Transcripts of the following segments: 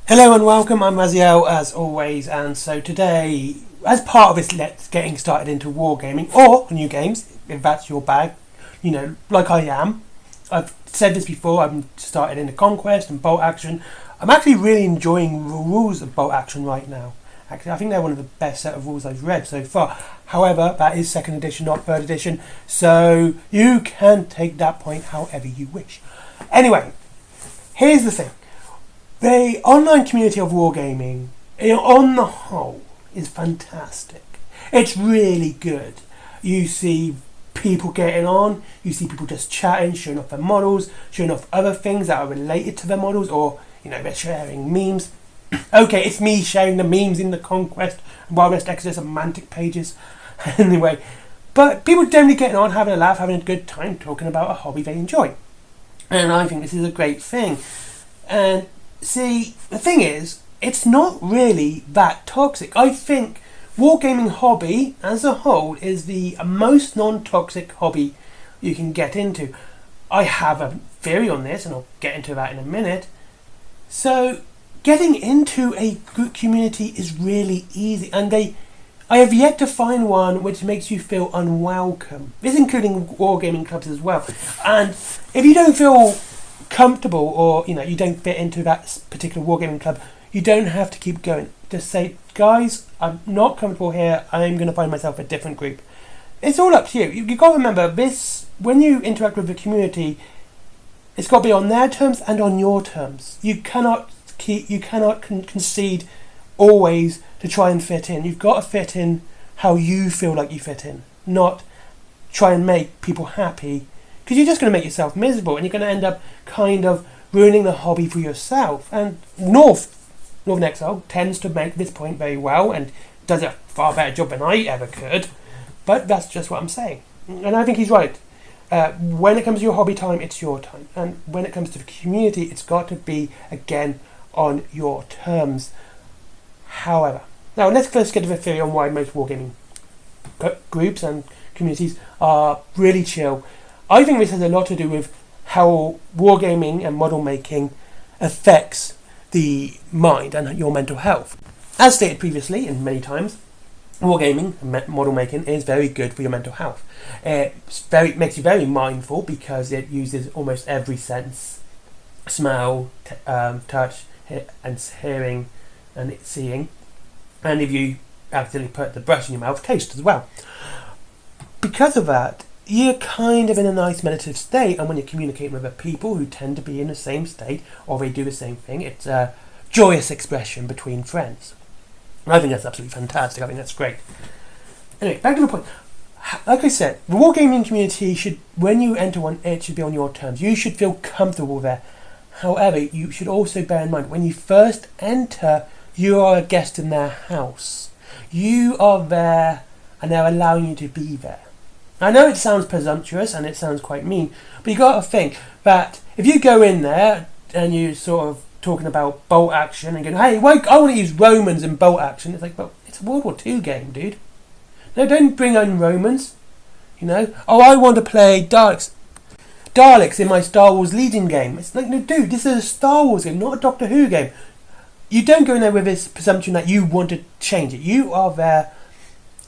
Hello and welcome, I'm Raziel as always, and so today, as part of this getting started into wargaming or new games, if that's your bag, like I am. I've said this before, I'm started into Conquest and Bolt Action. I'm actually really enjoying the rules of Bolt Action right now. Actually, I think they're one of the best set of rules I've read so far. However, that is 2nd edition, not 3rd edition, so you can take that point however you wish. Anyway, here's the thing. The online community of wargaming, on the whole, is fantastic. It's really good. You see people getting on, you see people just chatting, showing off their models, showing off other things that are related to their models, or, they're sharing memes. Okay, it's me sharing the memes in the Conquest, Wild West Exodus and Mantic pages. Anyway, but people generally getting on, having a laugh, having a good time, talking about a hobby they enjoy. And I think this is a great thing. And see, the thing is, it's not really that toxic. I think wargaming hobby as a whole is the most non-toxic hobby you can get into. I have a theory on this, and I'll get into that in a minute. So, getting into a good community is really easy, and I have yet to find one which makes you feel unwelcome. This including wargaming clubs as well. And if you don't feel comfortable, or you don't fit into that particular wargaming club, you don't have to keep going. Just say, guys, I'm not comfortable here, I'm going to find myself a different group. It's all up to you. You've got to remember this: when you interact with the community, it's got to be on their terms and on your terms. You cannot concede always to try and fit in. You've got to fit in how you feel like you fit in, not try and make people happy, because you're just going to make yourself miserable, and you're going to end up kind of ruining the hobby for yourself. And Northern Exile tends to make this point very well, and does a far better job than I ever could. But that's just what I'm saying. And I think he's right. When it comes to your hobby time, it's your time. And when it comes to the community, it's got to be, again, on your terms. However, now let's first get to the theory on why most wargaming groups and communities are really chill. I think this has a lot to do with how wargaming and model making affects the mind and your mental health. As stated previously and many times, wargaming and model making is very good for your mental health. It makes you very mindful because it uses almost every sense: smell, touch, and hearing, and seeing. And if you accidentally put the brush in your mouth, taste as well. Because of that, you're kind of in a nice meditative state, and when you're communicating with other people who tend to be in the same state, or they do the same thing, it's a joyous expression between friends. And I think that's absolutely fantastic. I think that's great. Anyway, back to the point. Like I said, the wargaming community should, when you enter one, it should be on your terms. You should feel comfortable there. However, you should also bear in mind, when you first enter, you are a guest in their house. You are there, and they're allowing you to be there. I know it sounds presumptuous and it sounds quite mean, but you got to think that if you go in there and you sort of talking about bolt action and going, hey, I want to use Romans in bolt action, it's like, well, it's a World War II game, dude. No, don't bring in Romans. Oh, I want to play Daleks in my Star Wars Legion game. It's like, no, dude, this is a Star Wars game, not a Doctor Who game. You don't go in there with this presumption that you want to change it. You are there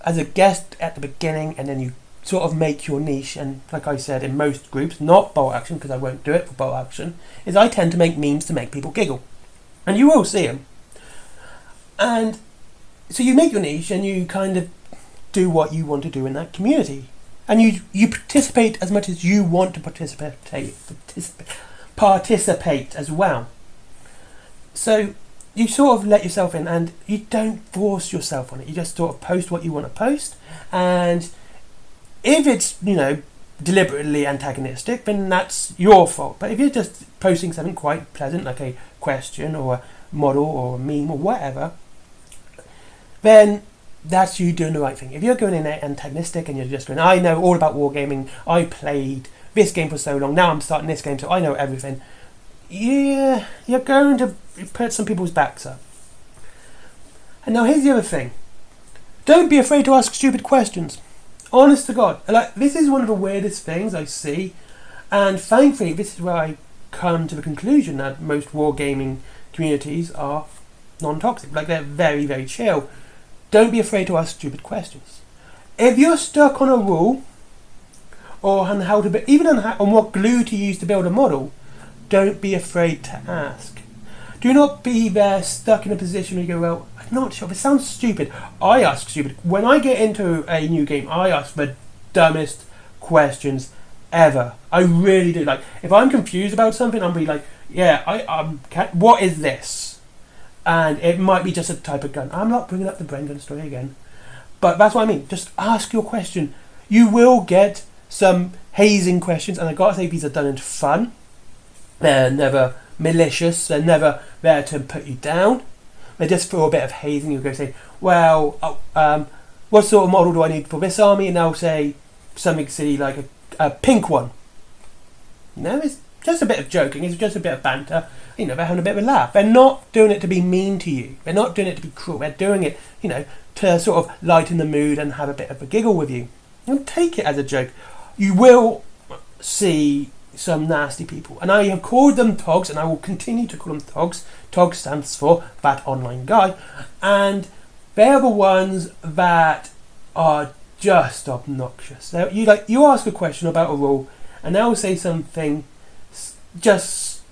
as a guest at the beginning, and then you sort of make your niche. And like I said, in most groups, not bolt action, because I won't do it for bolt action, is I tend to make memes to make people giggle, and you will see them. And so you make your niche, and you kind of do what you want to do in that community, and you participate as much as you want to participate as well. So you sort of let yourself in, and you don't force yourself on it. You just sort of post what you want to post, and if it's, deliberately antagonistic, then that's your fault. But if you're just posting something quite pleasant, like a question or a model or a meme or whatever, then that's you doing the right thing. If you're going in there antagonistic and you're just going, I know all about wargaming, I played this game for so long, now I'm starting this game, so I know everything, yeah, you're going to put some people's backs up. And now here's the other thing. Don't be afraid to ask stupid questions. Honest to God, this is one of the weirdest things I see, and thankfully this is where I come to the conclusion that most wargaming communities are non-toxic. Like, they're very, very chill. Don't be afraid to ask stupid questions. If you're stuck on a rule, or on how to even on what glue to use to build a model, don't be afraid to ask. Do not be there stuck in a position where you go, well, I'm not sure. It sounds stupid. I ask stupid. When I get into a new game, I ask the dumbest questions ever. I really do. Like, if I'm confused about something, I'll be like, yeah, what is this? And it might be just a type of gun. I'm not bringing up the brain gun story again. But that's what I mean. Just ask your question. You will get some hazing questions, and I've got to say, these are done in fun. They're never malicious. They're never there to put you down. They're just for a bit of hazing. You go say, well, what sort of model do I need for this army? And they'll say something silly like a pink one. It's just a bit of joking. It's just a bit of banter. They're having a bit of a laugh. They're not doing it to be mean to you. They're not doing it to be cruel. They're doing it, to sort of lighten the mood and have a bit of a giggle with you. And take it as a joke. You will see some nasty people, and I have called them togs, and I will continue to call them togs. Tog stands for that online guy, and they're the ones that are just obnoxious. You ask a question about a rule, and they'll say something just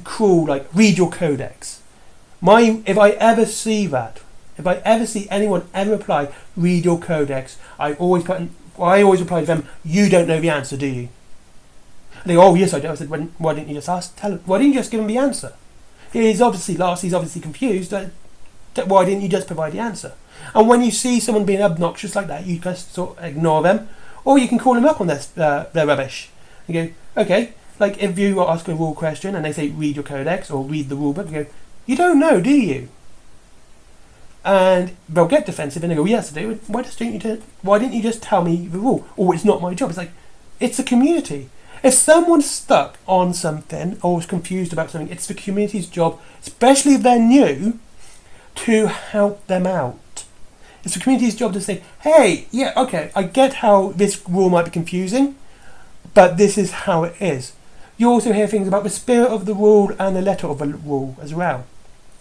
cruel, like read your codex. If I ever see anyone ever reply, read your codex, I always reply to them, you don't know the answer, do you? And they go, oh yes I do. I said, why didn't you just ask? Why didn't you just give him the answer? He's obviously lost, he's obviously confused. Why didn't you just provide the answer? And when you see someone being obnoxious like that, you just sort of ignore them, or you can call them up on their rubbish. You go, okay, like if you ask a rule question and they say read your codex or read the rule book, you go, you don't know, do you? And they'll get defensive and they go, yes I do. Why didn't you just tell me the rule? Or it's not my job. It's like, it's a community. If someone's stuck on something or is confused about something, it's the community's job, especially if they're new, to help them out. It's the community's job to say, hey, yeah, okay, I get how this rule might be confusing, but this is how it is. You also hear things about the spirit of the rule and the letter of the rule as well.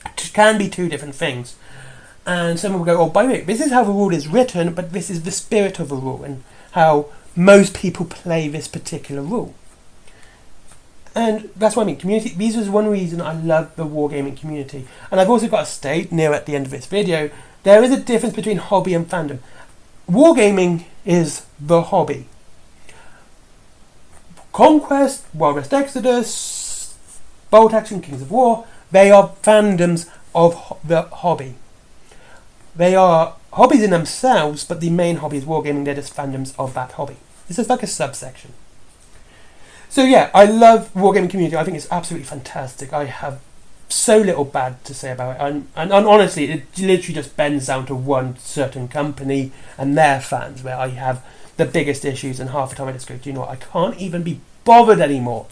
It can be two different things. And someone will go, oh, by the way, this is how the rule is written, but this is the spirit of the rule and how most people play this particular rule. And that's what I mean. Community. This is one reason I love the wargaming community. And I've also got to state, near at the end of this video, there is a difference between hobby and fandom. Wargaming is the hobby. Conquest, Wild West Exodus, Bolt Action, Kings of War, they are fandoms of the hobby. They are hobbies in themselves, but the main hobby is wargaming. They're just fandoms of that hobby. This is like a subsection. So yeah, I love wargaming community. I think it's absolutely fantastic. I have so little bad to say about it. And honestly, it literally just bends down to one certain company and their fans, where I have the biggest issues, and half the time I just go, do you know what, I can't even be bothered anymore.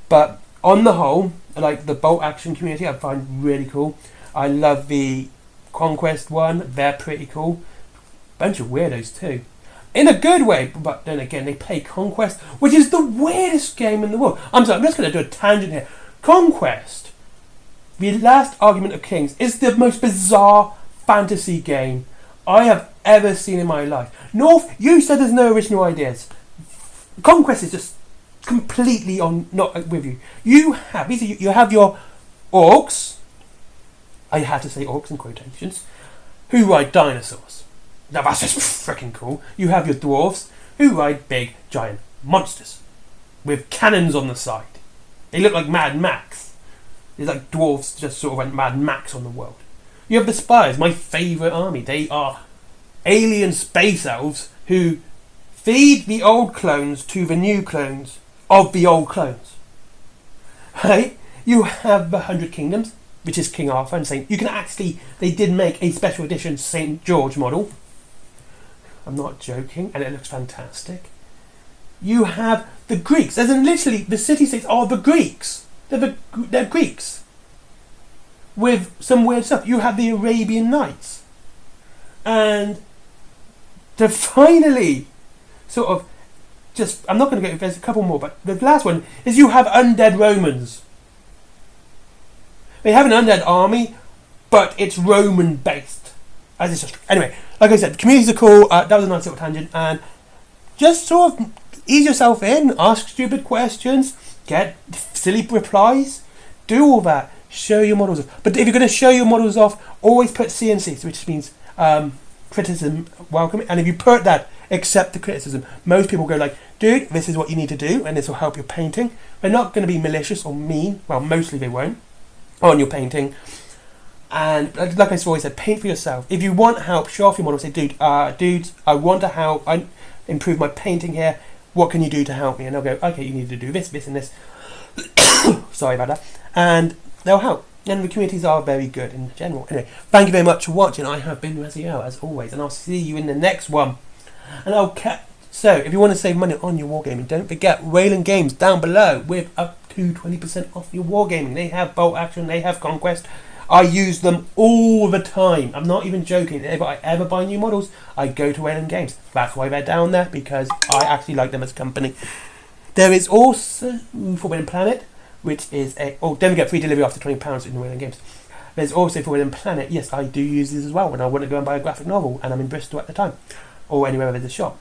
But on the whole, I like the Bolt Action community. I find really cool. I love the Conquest one, they're pretty cool. Bunch of weirdos too, in a good way, but then again they play Conquest, which is the weirdest game in the world. I'm just going to do a tangent here. Conquest, the Last Argument of Kings, is the most bizarre fantasy game I have ever seen in my life. North, you said there's no original ideas. Conquest is just completely not with you. You have your orcs. I had to say orcs in quotations, who ride dinosaurs. Now that's just freaking cool. You have your dwarves, who ride big, giant monsters with cannons on the side. They look like Mad Max. It's like dwarves just sort of went Mad Max on the world. You have the Spires, my favourite army. They are alien space elves who feed the old clones to the new clones of the old clones. Right? You have the 100 Kingdoms, which is King Arthur and Saint. They did make a special edition St. George model. I'm not joking, and it looks fantastic. You have the Greeks, as in literally the city-states are the Greeks. They're Greeks. With some weird stuff. You have the Arabian Nights. And to finally sort of I'm not going to go, there's a couple more, but the last one is you have undead Romans. They have an undead army, but it's Roman based. Anyway, like I said, the communities are cool. That was a nice little tangent, and just sort of ease yourself in, ask stupid questions, get silly replies, do all that. Show your models off. But if you're going to show your models off, always put CNC, which means criticism welcome. And if you put that, accept the criticism. Most people go like, dude, this is what you need to do, and this will help your painting. They're not going to be malicious or mean. Well, mostly they won't on your painting. And like I always said, paint for yourself. If you want help, show off your model. Say, dudes, I want to help. I improve my painting here. What can you do to help me? And they'll go, okay, you need to do this, this, and this. Sorry about that. And they'll help. And the communities are very good in general. Anyway, thank you very much for watching. I have been Raziel, as always, and I'll see you in the next one. And so, if you want to save money on your wargaming, don't forget Wayland Games down below with up to 20% off your wargaming. They have bolt action, they have conquest. I use them all the time. I'm not even joking. If I ever buy new models, I go to Wayland Games. That's why they're down there, because I actually like them as a company. There is also Forbidden Planet, which is don't forget free delivery after £20 in the Wayland Games. There's also Forbidden Planet. Yes, I do use these as well when I want to go and buy a graphic novel, and I'm in Bristol at the time, or anywhere where there's a shop.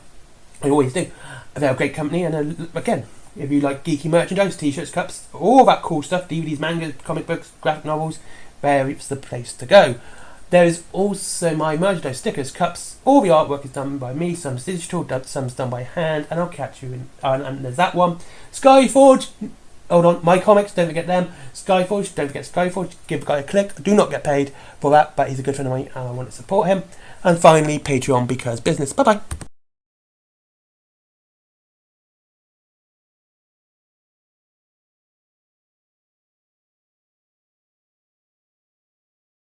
I always do. They're a great company, and again, if you like geeky merchandise, t-shirts, cups, all that cool stuff, DVDs, mangas, comic books, graphic novels, there's the place to go. There is also my merchandise, stickers, cups. All the artwork is done by me. Some's digital, some's done by hand, and I'll catch you in. And there's that one. Skyforge. Hold on, my comics, don't forget them. Skyforge, don't forget Skyforge. Give the guy a click. I do not get paid for that, but he's a good friend of mine and I want to support him. And finally, Patreon, because business. Bye bye.